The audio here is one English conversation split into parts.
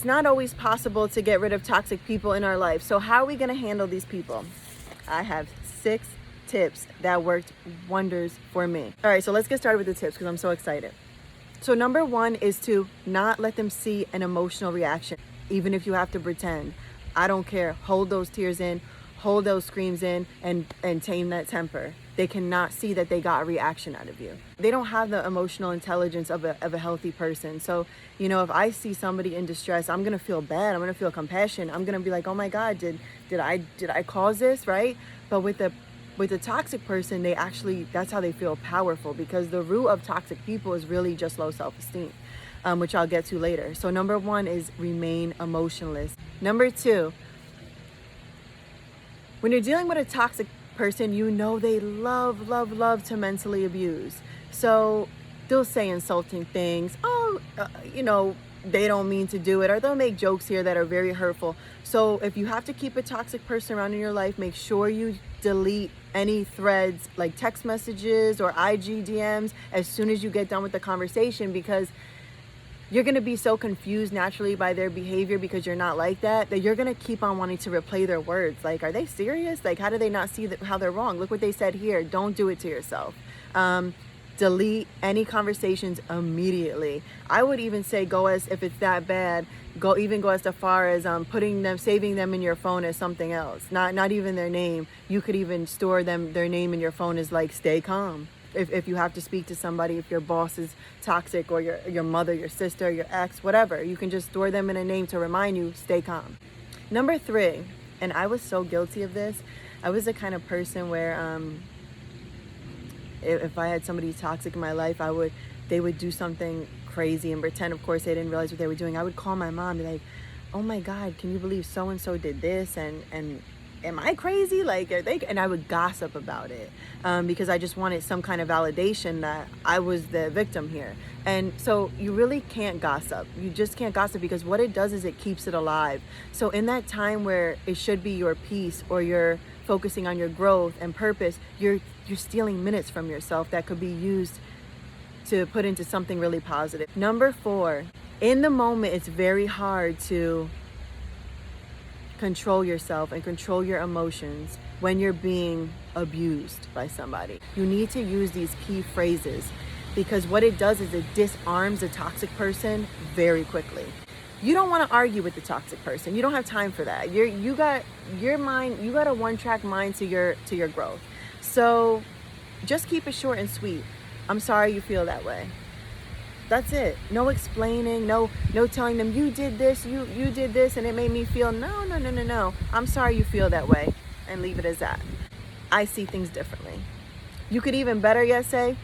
It's not always possible to get rid of toxic people in our life. So how are we going to handle these people? I have 6 tips that worked wonders for me. All right, so let's get started with the tips because I'm so excited. So number 1 is to not let them see an emotional reaction, even if you have to pretend. I don't care. Hold those tears in, hold those screams in, and tame that temper. They cannot see that they got a reaction out of you. They don't have the emotional intelligence of a healthy person. So, if I see somebody in distress, I'm gonna feel bad. I'm gonna feel compassion. I'm gonna be like, oh my God, did I cause this, right? But with a toxic person, that's how they feel powerful, because the root of toxic people is really just low self-esteem, which I'll get to later. So number 1 is remain emotionless. Number 2, when you're dealing with a toxic person, they love to mentally abuse. So they'll say insulting things. They don't mean to do it, or they'll make jokes here that are very hurtful. So if you have to keep a toxic person around in your life, make sure you delete any threads like text messages or IG DMs as soon as you get done with the conversation, because you're going to be so confused naturally by their behavior, because you're not like that you're going to keep on wanting to replay their words. Like, are they serious? Like, how do they not see how they're wrong? Look what they said here. Don't do it to yourself. Delete any conversations immediately. I would even say if it's that bad, go as far as saving them in your phone as something else. Not even their name. You could even store their name in your phone as like, stay calm. If you have to speak to somebody, if your boss is toxic, or your mother, your sister, your ex, whatever, you can just store them in a name to remind you, stay calm. Number 3, and I was so guilty of this. I was the kind of person where if I had somebody toxic in my life, they would do something crazy and pretend, of course, they didn't realize what they were doing. I would call my mom and be like, oh my God, can you believe so-and-so did this? And am I crazy? Like, and I would gossip about it because I just wanted some kind of validation that I was the victim here. And so you really can't gossip. You just can't gossip, because what it does is it keeps it alive. So in that time where it should be your peace, or you're focusing on your growth and purpose, you're stealing minutes from yourself that could be used to put into something really positive. Number 4, in the moment, it's very hard to control yourself and control your emotions when you're being abused by somebody. You need to use these key phrases, because what it does is it disarms a toxic person very quickly. You don't want to argue with the toxic person. You don't have time for that. You got your mind, you got a one-track mind to your growth. So just keep it short and sweet. I'm sorry you feel that way. That's it. No explaining, no telling them you did this, you did this, and it made me feel, no. I'm sorry you feel that way, and leave it as that. I see things differently. You could even better yet say,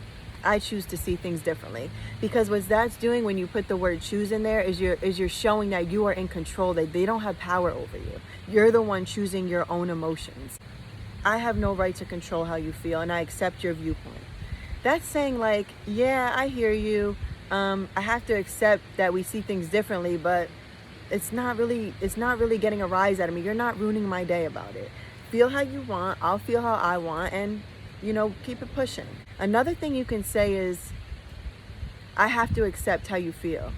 I choose to see things differently. Because what that's doing when you put the word choose in there is you're showing that you are in control, that they don't have power over you. You're the one choosing your own emotions. I have no right to control how you feel, and I accept your viewpoint. That's saying like, yeah, I hear you. I have to accept that we see things differently, but it's not really getting a rise out of me. You're not ruining my day about it. Feel how you want, I'll feel how I want, and keep it pushing. Another thing you can say is, I have to accept how you feel.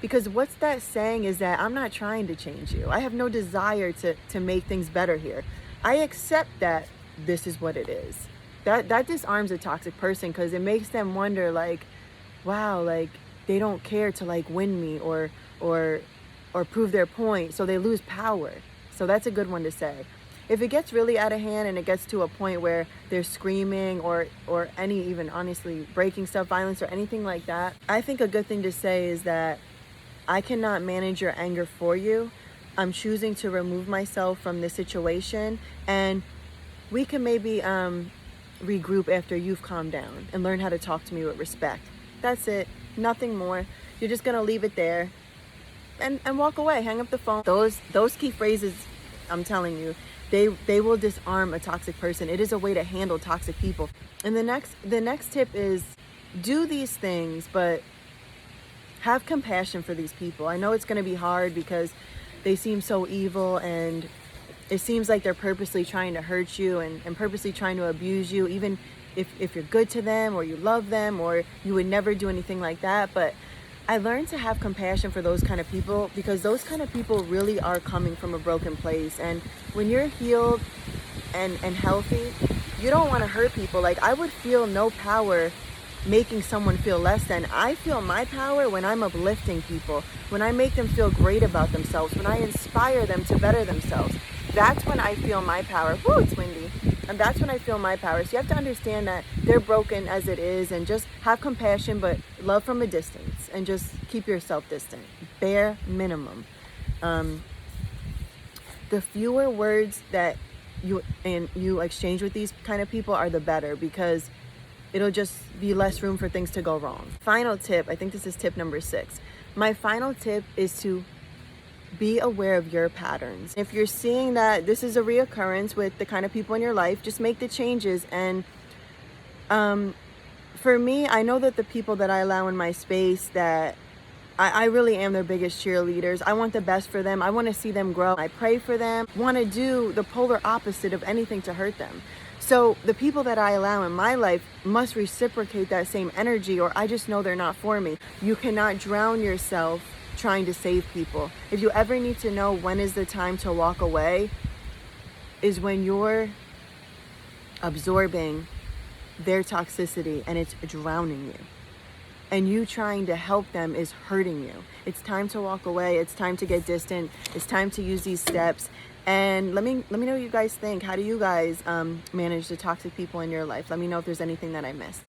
Because what's that saying is that I'm not trying to change you. I have no desire to make things better here. I accept that this is what it is. That disarms a toxic person, because it makes them wonder, like, wow, like they don't care to like win me or prove their point, so they lose power. So that's a good one to say. If it gets really out of hand and it gets to a point where they're screaming or any, even honestly breaking stuff, violence or anything like that, I think a good thing to say is that I cannot manage your anger for you. I'm choosing to remove myself from this situation, and we can maybe regroup after you've calmed down and learn how to talk to me with respect. That's it. Nothing more. You're just gonna leave it there and walk away. Hang up the phone. Those key phrases, I'm telling you, they will disarm a toxic person. It is a way to handle toxic people. And the next tip is, do these things, but have compassion for these people. I know it's gonna be hard because they seem so evil, and it seems like they're purposely trying to hurt you and purposely trying to abuse you, even if you're good to them or you love them or you would never do anything like that. But I learned to have compassion for those kind of people, because those kind of people really are coming from a broken place. And when you're healed and healthy, you don't want to hurt people. Like, I would feel no power making someone feel less than. I feel my power when I'm uplifting people, when I make them feel great about themselves, when I inspire them to better themselves. That's when I feel my power. Whoo, it's windy. And that's when I feel my power. So you have to understand that they're broken as it is, and just have compassion, but love from a distance, and just keep yourself distant. Bare minimum. The fewer words that you exchange with these kind of people are the better, because it'll just be less room for things to go wrong. Final tip, I think this is tip number 6. My final tip is to be aware of your patterns. If you're seeing that this is a reoccurrence with the kind of people in your life, just make the changes. And for me, I know that the people that I allow in my space, that I really am their biggest cheerleaders. I want the best for them. I want to see them grow. I pray for them. Want to do the polar opposite of anything to hurt them. So the people that I allow in my life must reciprocate that same energy, or I just know they're not for me. You cannot drown yourself trying to save people. If you ever need to know when is the time to walk away, is when you're absorbing their toxicity and it's drowning you. And you trying to help them is hurting you. It's time to walk away. It's time to get distant. It's time to use these steps. And let me know what you guys think. How do you guys manage the toxic people in your life? Let me know if there's anything that I missed.